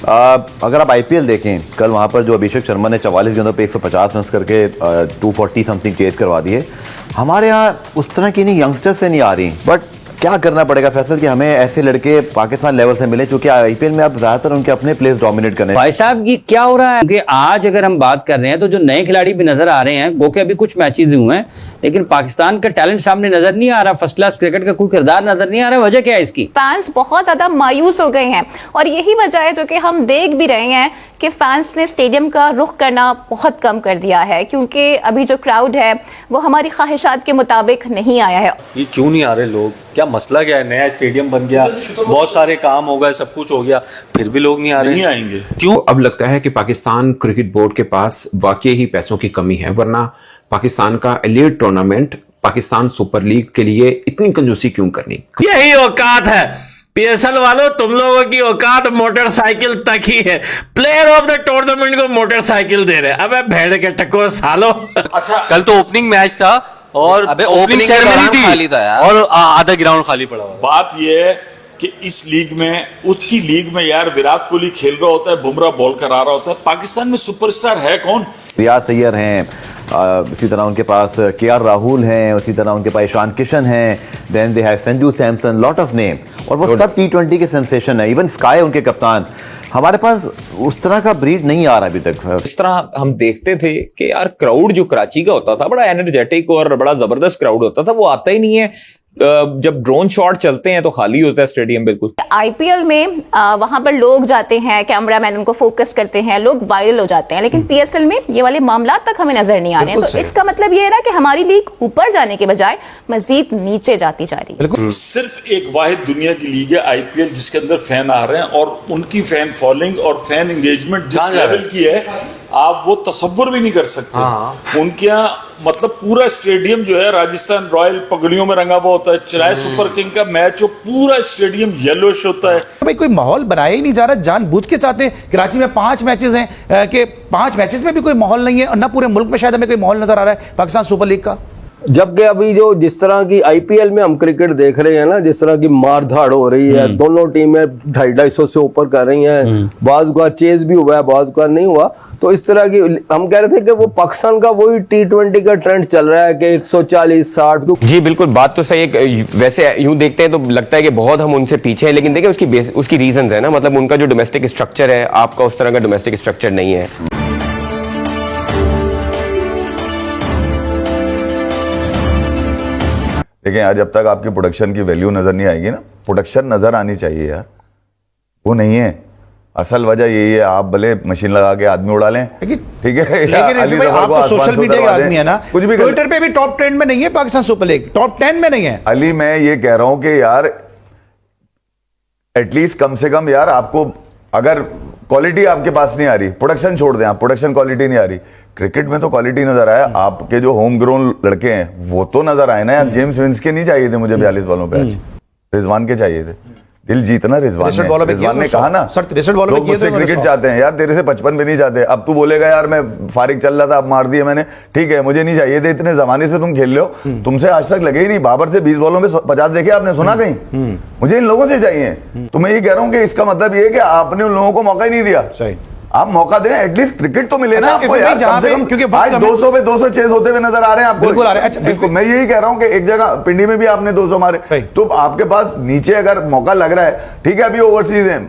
अगर आप आईपीएल देखें, कल वहाँ पर जो अभिषेक शर्मा ने 44 गेंदों पे 150 रन करके 240 समथिंग चेज करवा दिए। हमारे यहाँ उस तरह की नहीं यंगस्टर्स से नहीं आ रही, बट क्या करना पड़ेगा फैसल कि हमें ऐसे लड़के पाकिस्तान लेवल से मिले, क्योंकि आईपीएल में अब ज्यादातर उनके अपने प्लेयर्स डोमिनेट करने। भाई साहब ये क्या हो रहा है कि आज अगर हम बात कर रहे हैं तो जो नए खिलाड़ी भी नजर आ रहे हैं, वो के अभी कुछ मैचेस हुए हैं, लेकिन पाकिस्तान का टैलेंट सामने नजर नहीं आ रहा, फर्स्ट क्लास क्रिकेट का कोई किरदार नजर नहीं आ रहा। वजह क्या है इसकी? फैंस बहुत ज्यादा मायूस हो गए हैं और यही वजह है जो कि हम देख भी रहे हैं कि फैंस ने स्टेडियम का रुख करना बहुत कम कर दिया है, क्योंकि अभी जो क्राउड है वो हमारी ख्वाहिशात के मुताबिक नहीं आया है। ये क्यों नहीं आ रहे लोग? क्या मसला क्या है? नया स्टेडियम बन गया, बहुत सारे काम हो गए, सब कुछ हो गया, फिर भी लोग नहीं आ रहे। नहीं आएंगे क्यों? अब लगता है कि पाकिस्तान क्रिकेट बोर्ड के पास वाकई ही पैसों की कमी है, वरना पाकिस्तान का elite tournament Pakistan super league के लिए इतनी कंजूसी क्यों करनी? यही औकात है पीएसएल वालों, तुम लोगों की औकात मोटरसाइकिल तक ही है। प्लेयर ऑफ द टूर्नामेंट को मोटरसाइकिल दे रहे हैं। अबे भेड़ के टको सालो। अच्छा, कल तो ओपनिंग मैच था और अबे ओपनिंग सेरेमनी खाली था यार, और आधा ग्राउंड खाली पड़ा हुआ। बात यह है कि इस लीग में, उसकी लीग में यार विराट कोहली खेल रहा होता है, बुमराह बॉल करा रहा होता है। पाकिस्तान में सुपरस्टार है कौन? रियाज सैयद हैं, इसी तरह उनके पास केआर राहुल हैं, उसी तरह उनके पास ईशान किशन हैं, then they have Sanju Samson, lot of name, और वो सब टी20 के सेंसेशन है। इवन स्काई उनके कप्तान। हमारे पास उस तरह का ब्रीड नहीं आ रहा अभी तक। इस तरह हम देखते थे कि यार क्राउड जो कराची का होता था बड़ा एनर्जेटिक और बड़ा जबरदस्त क्राउड होता था, वो आता ही नहीं है। जब ड्रोन शॉट चलते हैं तो खाली होता है स्टेडियम बिल्कुल। आईपीएल में वहां पर लोग जाते हैं, कैमरामैन उनको फोकस करते हैं, लोग वायरल हो जाते हैं, लेकिन पीएसएल में ये वाले मामला तक हमें नजर नहीं आ रहे हैं। तो इसका मतलब ये है ना कि हमारी लीग ऊपर जाने के बजाय मजीद नीचे जाती जा रही है। सिर्फ एक वाहिद दुनिया की लीग है आईपीएल जिसके अंदर फैन आ रहे हैं, और उनकी फैन फॉलोइंग और फैन एंगेजमेंट जिस लेवल की है आप वो तसव्वुर भी नहीं कर सकते। उनके यहाँ मतलब पूरा स्टेडियम जो है राजस्थान रॉयल पगड़ियों में रंगा हुआ होता है, चाहे सुपर किंग का मैच हो, पूरा स्टेडियम येलोश होता है। भाई कोई माहौल बनाया ही नहीं जा रहा, जानबूझ के चाहते हैं। कराची में 5 मैचेस हैं कि 5 मैचेस में भी कोई माहौल नहीं है, और ना पूरे मुल्क में शायद हमें कोई माहौल नजर आ रहा है पाकिस्तान सुपर लीग का। जबकि अभी जो जिस तरह की आईपीएल में हम क्रिकेट देख रहे हैं ना, जिस तरह की मार धाड़ हो रही है, दोनों टीमें 250 से ऊपर कर रही हैं, बाज़ का चेज भी हुआ है, बाज़ का नहीं हुआ, तो इस तरह की हम कह रहे थे कि वो पाकिस्तान का वही टी20 का ट्रेंड चल रहा है कि 140-60। जी बिल्कुल, बात तो सही है। वैसे यूं देखते हैं तो लगता है कि बहुत हम उनसे पीछे हैं, लेकिन देखिए उसकी रीजंस है ना, मतलब उनका जो डोमेस्टिक स्ट्रक्चर है, आपका उस तरह का डोमेस्टिक स्ट्रक्चर नहीं है। देखिए यार, जब तक आपकी प्रोडक्शन की वैल्यू नजर नहीं आएगी ना, प्रोडक्शन नजर आनी चाहिए यार, वो नहीं है। असल वजह यही है, आप भले मशीन लगा के आदमी उड़ा लें, ठीक है, लेकिन आप तो सोशल मीडिया के आदमी है ना, कुछ भी ट्विटर पे भी टॉप 10 में नहीं है पाकिस्तान सुपर लीग, टॉप 10 में नहीं है। अली मैं ये कह रहा हूं कि यार एटलीस्ट कम से कम यार आपको, अगर क्वालिटी आपके पास नहीं आ रही, प्रोडक्शन छोड़ दें आप, प्रोडक्शन क्वालिटी नहीं आ रही, क्रिकेट में तो क्वालिटी नजर आया। आपके जो होम ग्रोन लड़के हैं वो तो नजर आए ना यार। जेम्स विंस के नहीं चाहिए थे मुझे 42 बॉलों पे, आज रिजवान के चाहिए थे। दिल जीतना रिजवान ने कहा ना, लोग मुझसे क्रिकेट चाहते हैं यार, तेरे से 55 भी नहीं चाहते। अब तू बोलेगा यार मैं फारिग चल रहा था, अब मार दिए मैंने, ठीक है, मुझे नहीं चाहिए थे, इतने जमाने से तुम खेल रहे हो, तुमसे आज तक लगे ही नहीं। बाबर से 20 बॉलों में 50 देखे आपने, सुना कहीं? मुझे इन लोगों से चाहिए। तो मैं ये कह रहा हूँ कि इसका मतलब ये है कि आपने उन लोगों को मौका ही नहीं दिया। आप मौका दें, एटलीस्ट क्रिकेट तो मिले ना आपको यार, क्योंकि आज 200 पे 200 चेज होते हुए नजर आ रहे हैं आपको। बिल्कुल आ रहे हैं। अच्छा, बिल्कुल, मैं यही कह रहा हूं कि एक जगह पिंडी में भी आपने 200 मारे, तो आपके पास नीचे अगर मौका लग रहा है, ठीक है, अभी ओवरसीज हैं,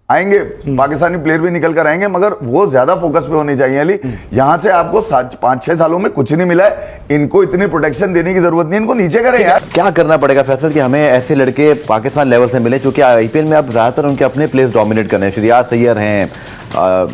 आएंगे पाकिस्तानी प्लेयर भी निकल कर आएंगे, मगर वो ज्यादा फोकस पे होनी चाहिए। अली, यहाँ से आपको 5-6 सालों में कुछ नहीं मिला है, इनको इतनी प्रोटेक्शन देने की जरूरत नहीं, इनको नीचे करें यार। क्या करना पड़ेगा फैसल कि हमें ऐसे लड़के पाकिस्तान लेवल से मिले, क्योंकि आईपीएल में अब ज्यादातर उनके अपने प्लेयर्स डोमिनेट कर रहे हैं। रियाज सैयद हैं,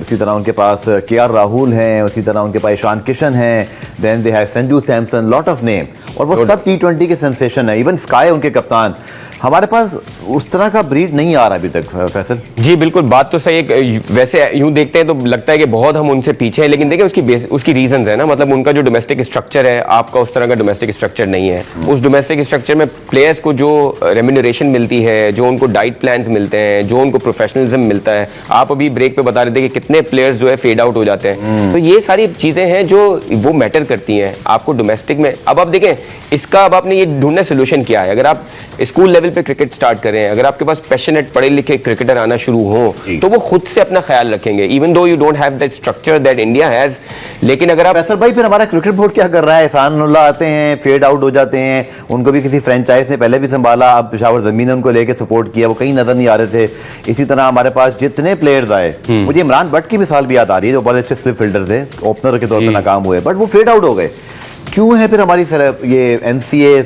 इसी तरह उनके पास केआर राहुल हैं, उसी तरह उनके पास ईशान किशन हैं, then they have Sanju Samson, lot of name, और वो सब टी20 के सेंसेशन है। इवन स्काई उनके कप्तान। हमारे पास उस तरह का ब्रीड नहीं आ रहा अभी तक फैसल। जी बिल्कुल, बात तो सही है। वैसे यूं देखते हैं तो लगता है कि बहुत हम उनसे पीछे हैं, लेकिन देखिए उसकी रीजंस है ना, मतलब उनका जो डोमेस्टिक स्ट्रक्चर है, आपका उस तरह का डोमेस्टिक स्ट्रक्चर नहीं है। उस डोमेस्टिक स्ट्रक्चर में प्लेयर्स को जो रेम्यूनरेशन मिलती है, जो उनको डाइट प्लान्स मिलते हैं, जो उनको प्रोफेशनलिज्म मिलता है, आप अभी ब्रेक पे बता रहे थे कि कितने प्लेयर्स जो है फेड आउट हो जाते हैं, तो ये सारी चीजें हैं जो वो मैटर करती हैं आपको डोमेस्टिक में। अब आप देखें, इसका अब आपने ये ढूंढने सोल्यूशन किया है। अगर आप स्कूल लेवल पे क्रिकेट स्टार्ट करें, अगर आपके पास पैशनेट पढ़े लिखे क्रिकेटर आना शुरू हो तो वो खुद से अपना ख्याल रखेंगे, even though you don't have that structure that India has. लेकिन अगर आप फैसल भाई, फिर हमारा क्रिकेट बोर्ड क्या कर रहा है? एहसानुल्लाह आते हैं, फेड आउट हो जाते हैं, उनको भी किसी फ्रेंचाइज ने पहले भी संभाला, अब पेशावर जमीन ने उनको लेके सपोर्ट किया, वो कहीं नजर नहीं आ रहे थे। इसी तरह हमारे पास जितने प्लेयर्स आए, मुझे इमरान भट्ट की मिसाल भी याद आ रही है, जो बड़े अच्छे स्लिप फील्डर थे, ओपनर के तौर पर नाकाम हुए, बट वो फेड आउट हो गए। क्यों है फिर हमारी ये एनसीए?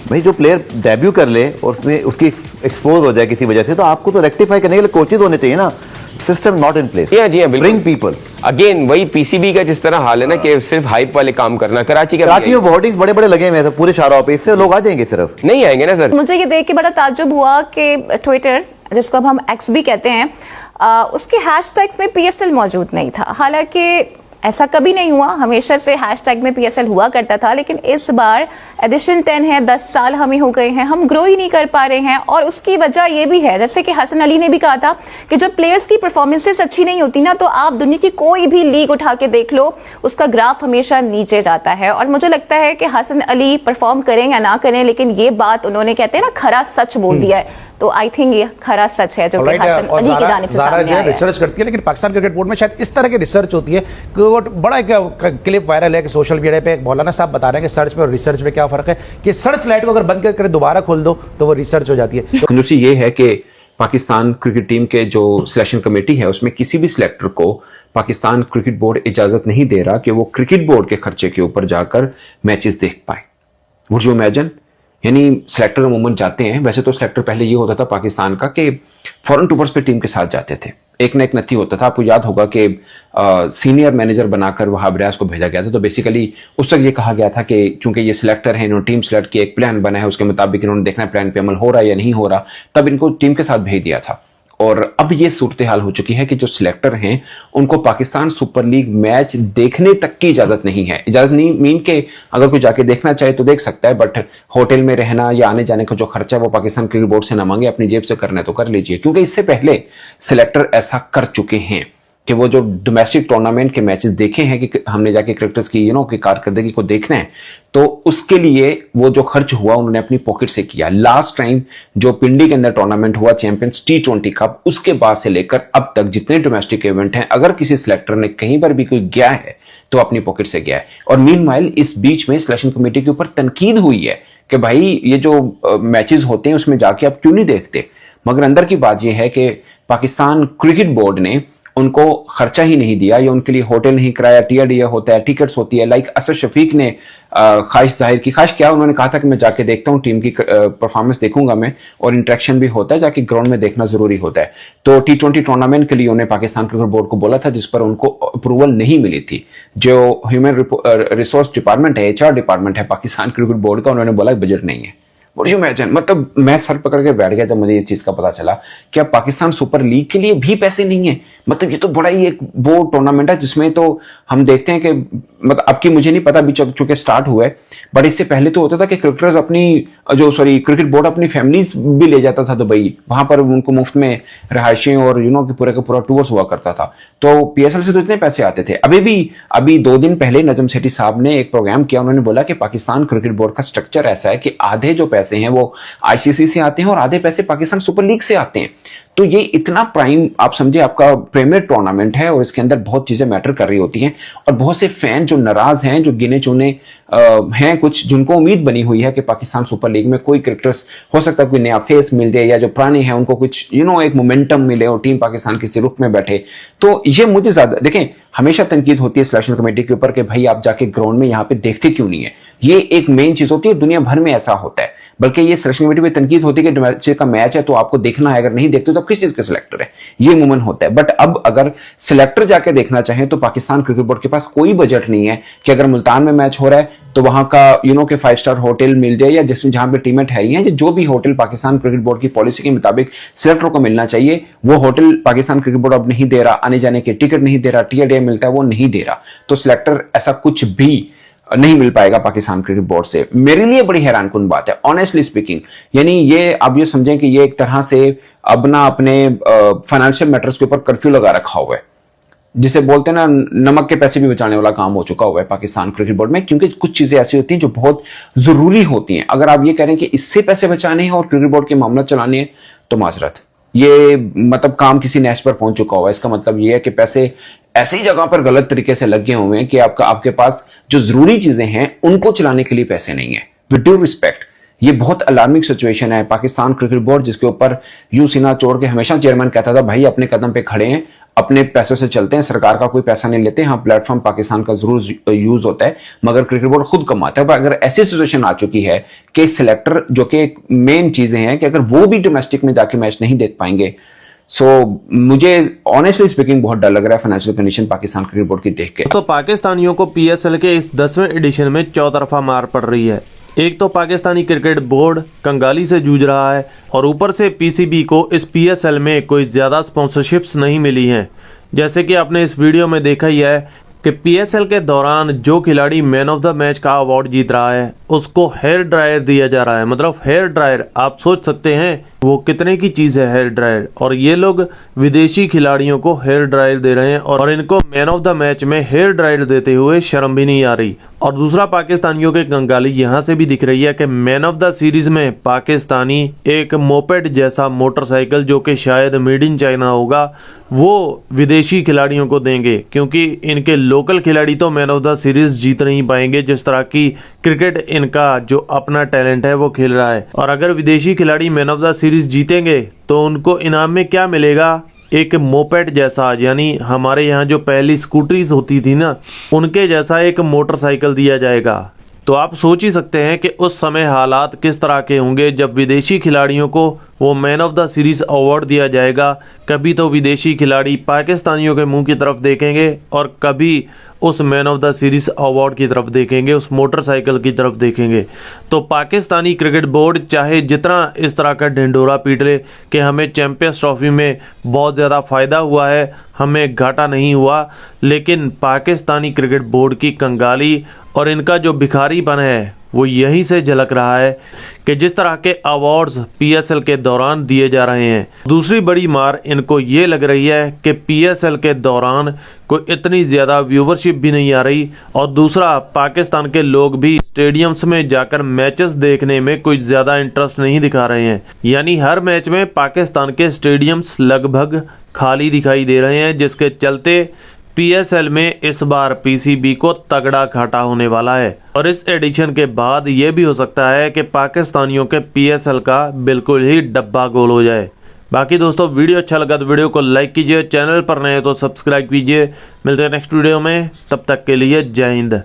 भाई जो प्लेयर डेब्यू कर ले और उसकी एक्सपोज हो जाए किसी वजह से, तो आपको तो रेक्टिफाई करने के लिए कोचेज होने चाहिए ना। System not in place. जी हाँ, ब्रिंग पीपल। अगेन वही पीसीबी का जिस तरह हाल है ना कि सिर्फ हाइप वाले काम करना। कराची में होर्डिंग्स बड़े बड़े लगे हुए हैं पूरे शाहराह पे, इससे लोग आ जाएंगे? सिर्फ नहीं आएंगे ना सर। मुझे ये देख के बड़ा ताज्जुब हुआ कि ट्विटर, जिसको अब हम एक्स भी कहते हैं, उसके हैशटैग्स में पीएसएल मौजूद नहीं था। हालांकि ऐसा कभी नहीं हुआ, हमेशा से हैशटैग में पीएसएल हुआ करता था, लेकिन इस बार एडिशन 10 है, 10 साल हमें हो गए हैं, हम ग्रो ही नहीं कर पा रहे हैं। और उसकी वजह ये भी है, जैसे कि हसन अली ने भी कहा था कि जब प्लेयर्स की परफॉर्मेंसेस अच्छी नहीं होती ना, तो आप दुनिया की कोई भी लीग उठा के देख लो, उसका ग्राफ हमेशा नीचे जाता है। और मुझे लगता है कि हसन अली परफॉर्म करें या ना करें, लेकिन ये बात उन्होंने, कहते हैं ना, खरा सच बोल दिया है। तो आई थिंक ये खरा सच है जो कि हसन अली की जानिब से सामने आया है। रिसर्च करती है, लेकिन पाकिस्तान क्रिकेट बोर्ड में शायद इस तरह की रिसर्च होती है कि वो बड़ा एक क्लिप वायरल है कि सोशल मीडिया पे एक मौलाना साहब बता रहे हैं कि सर्च में और रिसर्च में क्या फर्क है, कि सर्च लाइट को अगर बंद करके दोबारा खोल दो तो वो रिसर्च हो जाती है। कंजूसी ये है कि पाकिस्तान क्रिकेट टीम के जो सिलेक्शन कमेटी है उसमें किसी भी सिलेक्टर को पाकिस्तान क्रिकेट बोर्ड इजाजत नहीं दे रहा कि वो क्रिकेट बोर्ड के खर्चे के ऊपर जाकर मैचेस देख पाए। Would you imagine? यानी सिलेक्टर अमूमन जाते हैं, वैसे तो सिलेक्टर पहले ये होता था पाकिस्तान का कि फॉरेन टूर्स पे टीम के साथ जाते थे, एक ना एक नथी होता था। आपको याद होगा कि सीनियर मैनेजर बनाकर वहां अब्रियाज को भेजा गया था। तो बेसिकली उस वक्त ये कहा गया था कि चूंकि ये सिलेक्टर है, इन्होंने टीम सिलेक्ट की, एक प्लान बना है, उसके मुताबिक इन्होंने देखना है प्लान पे अमल हो रहा है या नहीं हो रहा, तब इनको टीम के साथ भेज दिया था। और अब ये सूरत हाल हो चुकी है कि जो सिलेक्टर हैं उनको पाकिस्तान सुपर लीग मैच देखने तक की इजाजत नहीं है। इजाजत नहीं मीन के अगर कोई जाके देखना चाहे तो देख सकता है, बट होटल में रहना या आने जाने का जो खर्चा है वो पाकिस्तान क्रिकेट बोर्ड से ना मांगे, अपनी जेब से करना है तो कर लीजिए। क्योंकि इससे पहले सिलेक्टर ऐसा कर चुके हैं कि वो जो डोमेस्टिक टूर्नामेंट के मैचेस देखे हैं कि हमने जाके क्रिकेटर्स की की कारकर्दगी को देखना है, तो उसके लिए वो जो खर्च हुआ उन्होंने अपनी पॉकेट से किया। लास्ट टाइम जो पिंडी के अंदर टूर्नामेंट हुआ चैंपियंस T20 कप, उसके बाद से लेकर अब तक जितने डोमेस्टिक इवेंट हैं, अगर किसी सिलेक्टर ने कहीं पर भी कोई गया है तो अपनी पॉकेट से गया है। और मीनवाइल इस बीच में सिलेक्शन कमेटी के ऊपर तनकीद हुई है कि भाई ये जो मैचेस होते हैं उसमें जाके आप क्यों नहीं देखते। मगर अंदर की बात यह है कि पाकिस्तान क्रिकेट बोर्ड ने उनको खर्चा ही नहीं दिया, या उनके लिए होटल नहीं कराया, टीआरडीए होता है, टिकट्स होती है। लाइक असद शफीक ने ख्वाहिश जाहिर की, ख्वाहिश क्या, उन्होंने कहा था कि मैं जाके देखता हूं, टीम की परफॉर्मेंस देखूंगा मैं, और इंटरेक्शन भी होता है, जाके ग्राउंड में देखना जरूरी होता है। तो T20 टूर्नामेंट के लिए उन्होंने पाकिस्तान क्रिकेट बोर्ड को बोला था, जिस पर उनको अप्रूवल नहीं मिली थी। जो ह्यूमन रिसोर्स डिपार्टमेंट है, HR डिपार्टमेंट है पाकिस्तान क्रिकेट बोर्ड का, उन्होंने बोला बजट नहीं है। मतलब मैं सर पकड़ के बैठ गया जब मुझे ये चीज का पता चला कि अब पाकिस्तान सुपर लीग के लिए भी पैसे नहीं है। मतलब ये तो बड़ा ही एक वो टूर्नामेंट है जिसमें तो हम देखते हैं कि मतलब अब की मुझे नहीं पता अभी चूंकि स्टार्ट हुआ है, बट इससे पहले तो होता था कि क्रिकेटर्स अपनी क्रिकेट बोर्ड अपनी फैमिलीज भी ले जाता था दुबई, वहां पर उनको मुफ्त में रहायशें और कि पूरा का पूरा टूर्स हुआ करता था। तो PSL से तो इतने पैसे आते थे। अभी 2 दिन पहले नजम सेठी साहब ने एक प्रोग्राम किया, उन्होंने बोला कि पाकिस्तान क्रिकेट बोर्ड का स्ट्रक्चर ऐसा है कि आधे जो पैसे हैं वो ICC से आते हैं और आधे पैसे पाकिस्तान सुपर लीग से आते हैं। तो ये इतना प्राइम, आप समझे, आपका प्रीमियर टूर्नामेंट है और इसके अंदर बहुत चीजें मैटर कर रही होती हैं। और बहुत से फैन जो नाराज हैं, जो गिने चुने हैं कुछ, जिनको उम्मीद बनी हुई है कि पाकिस्तान सुपर लीग में कोई क्रिकेटर्स हो सकता है कोई नया फेस मिल जाए, या जो पुराने हैं उनको कुछ एक मोमेंटम मिले और टीम पाकिस्तान किसी रुख में बैठे। तो ये मुझे ज्यादा, देखें, हमेशा तनकीद होती है सिलेक्शन कमेटी के ऊपर कि भाई आप जाके ग्राउंड में यहाँ पे देखते क्यों नहीं है। ये एक मेन चीज होती है, दुनिया भर में ऐसा होता है। बल्कि ये सिलेक्शन कमेटी पे तनकीद होती है कि डोमेस्टिक का मैच है तो आपको देखना है, अगर नहीं देखते तो किस चीज के सिलेक्टर है, ये अमूमन होता है। बट अब अगर सिलेक्टर जाके देखना चाहें तो पाकिस्तान क्रिकेट बोर्ड के पास कोई बजट नहीं है कि अगर मुल्तान में मैच हो रहा है तो वहां का के 5 स्टार होटल मिल जाए, या जिसमें जहां पे टीमें ठहरी हैं, जो भी होटल पाकिस्तान क्रिकेट बोर्ड की पॉलिसी के मुताबिक सिलेक्टर को मिलना चाहिए, वो होटल पाकिस्तान क्रिकेट बोर्ड अब नहीं दे रहा, आने जाने के टिकट नहीं दे रहा, TRDA मिलता है वो नहीं दे रहा। तो सिलेक्टर ऐसा कुछ भी नहीं मिल पाएगा पाकिस्तान क्रिकेट बोर्ड से। मेरे लिए बड़ी हैरानकुन बात है, ऑनेस्टली स्पीकिंग। यानी ये आप ये समझें कि ये एक तरह से अब ना अपने फाइनेंशियल मैटर्स के ऊपर कर्फ्यू लगा रखा हुआ है। जिसे बोलते हैं ना, नमक के पैसे भी बचाने वाला काम हो चुका हुआ है पाकिस्तान क्रिकेट बोर्ड में, क्योंकि कुछ चीजें ऐसी होती हैं जो बहुत जरूरी होती हैं। अगर आप ये कह रहे हैं कि इससे पैसे बचाने हैं और क्रिकेट बोर्ड के मामला चलाने हैं, तो माजरत, ये मतलब काम किसी नेक्स्ट पर पहुंच चुका हुआ है। इसका मतलब ये है कि पैसे ऐसी जगह पर गलत तरीके से लगे हुए हैं कि आपके पास जो जरूरी चीजें हैं उनको चलाने के लिए पैसे नहीं है। विद ड्यू रिस्पेक्ट, ये बहुत अलार्मिंग सिचुएशन है। पाकिस्तान क्रिकेट बोर्ड, जिसके ऊपर यूं सीना चोड़ के हमेशा चेयरमैन कहता था भाई अपने कदम पे खड़े हैं, अपने पैसों से चलते हैं, सरकार का कोई पैसा नहीं लेते, हाँ प्लेटफॉर्म पाकिस्तान का जरूर यूज होता है मगर क्रिकेट बोर्ड खुद कमाता है। पर अगर ऐसी सिचुएशन आ चुकी है कि सिलेक्टर, जो कि मेन चीजें हैं, कि अगर वो भी डोमेस्टिक में जाके मैच नहीं देख पाएंगे, सो मुझे ऑनेस्टली स्पीकिंग बहुत डर लग रहा है financial condition Pakistan cricket board की देख के। तो पाकिस्तानियों को पीएसएल के इस 10वें एडिशन में चौतरफा मार पड़ रही है। एक तो पाकिस्तानी क्रिकेट बोर्ड कंगाली से जूझ रहा है और ऊपर से पीसीबी को इस पीएसएल में कोई ज्यादा स्पॉन्सरशिप्स नहीं मिली हैं। जैसे कि आपने इस वीडियो में देखा ही है कि पीएसएल के दौरान जो खिलाड़ी मैन ऑफ द मैच का अवार्ड जीत रहा है उसको हेयर ड्रायर दिया जा रहा है। मतलब हेयर ड्रायर, आप सोच सकते हैं वो कितने की चीज है हेयर ड्रायर, और ये लोग विदेशी खिलाड़ियों को हेयर ड्रायर दे रहे हैं और इनको मैन ऑफ द मैच में हेयर ड्रायर देते हुए शर्म भी नहीं आ रही। और दूसरा, पाकिस्तानियों के कंगाली यहाँ से भी दिख रही है कि मैन ऑफ द सीरीज में पाकिस्तानी एक मोपेड जैसा मोटरसाइकिल, जो कि शायद मेड इन चाइना होगा, वो विदेशी खिलाड़ियों को देंगे, क्योंकि इनके लोकल खिलाड़ी तो मैन ऑफ द सीरीज जीत नहीं पाएंगे जिस तरह की क्रिकेट इनका जो अपना टैलेंट है वो खेल रहा है। और अगर विदेशी खिलाड़ी मैन ऑफ द सीरीज जीतेंगे तो उनको इनाम में क्या मिलेगा? एक मोपेड जैसा, यानी हमारे यहाँ जो पहली स्कूटरीज होती थी ना, उनके जैसा एक मोटरसाइकिल दिया जाएगा। तो आप सोच ही सकते हैं कि उस समय हालात किस तरह के होंगे जब विदेशी खिलाड़ियों को वो man of the series award दिया जाएगा। कभी तो विदेशी खिलाड़ी पाकिस्तानियों के मुंह की तरफ देखेंगे और कभी उस man of the series award की तरफ देखेंगे, उस मोटरसाइकिल की तरफ देखेंगे। तो पाकिस्तानी क्रिकेट बोर्ड चाहे जितना इस तरह का ढिंढोरा पीट ले कि हमें चैंपियंस ट्रॉफी में बहुत ज़्यादा फ़ायदा हुआ है, हमें घाटा नहीं हुआ, लेकिन पाकिस्तानी क्रिकेट बोर्ड की कंगाली और इनका जो भिखारीपन है वो यहीं से झलक रहा है कि जिस तरह के अवार्ड्स पीएसएल के दौरान दिए जा रहे हैं। दूसरी बड़ी मार इनको ये लग रही है कि पीएसएल के दौरान कोई इतनी ज़्यादा व्यूवरशिप भी नहीं आ रही, और दूसरा, पाकिस्तान के लोग भी स्टेडियम्स में जाकर मैचेस देखने में कोई ज़्यादा इंटरेस्ट नहीं दिखा रहे हैं। यानी हर मैच में पाकिस्तान के स्टेडियम्स लगभग खाली दिखाई दे रहे हैं, जिसके चलते पीएसएल में इस बार पीसीबी को तगड़ा घाटा होने वाला है। और इस एडिशन के बाद ये भी हो सकता है कि पाकिस्तानियों के पीएसएल का बिल्कुल ही डब्बा गोल हो जाए। बाकी दोस्तों, वीडियो अच्छा लगा तो वीडियो को लाइक कीजिए, चैनल पर नए तो सब्सक्राइब कीजिए। मिलते हैं नेक्स्ट वीडियो में, तब तक के लिए जय हिंद।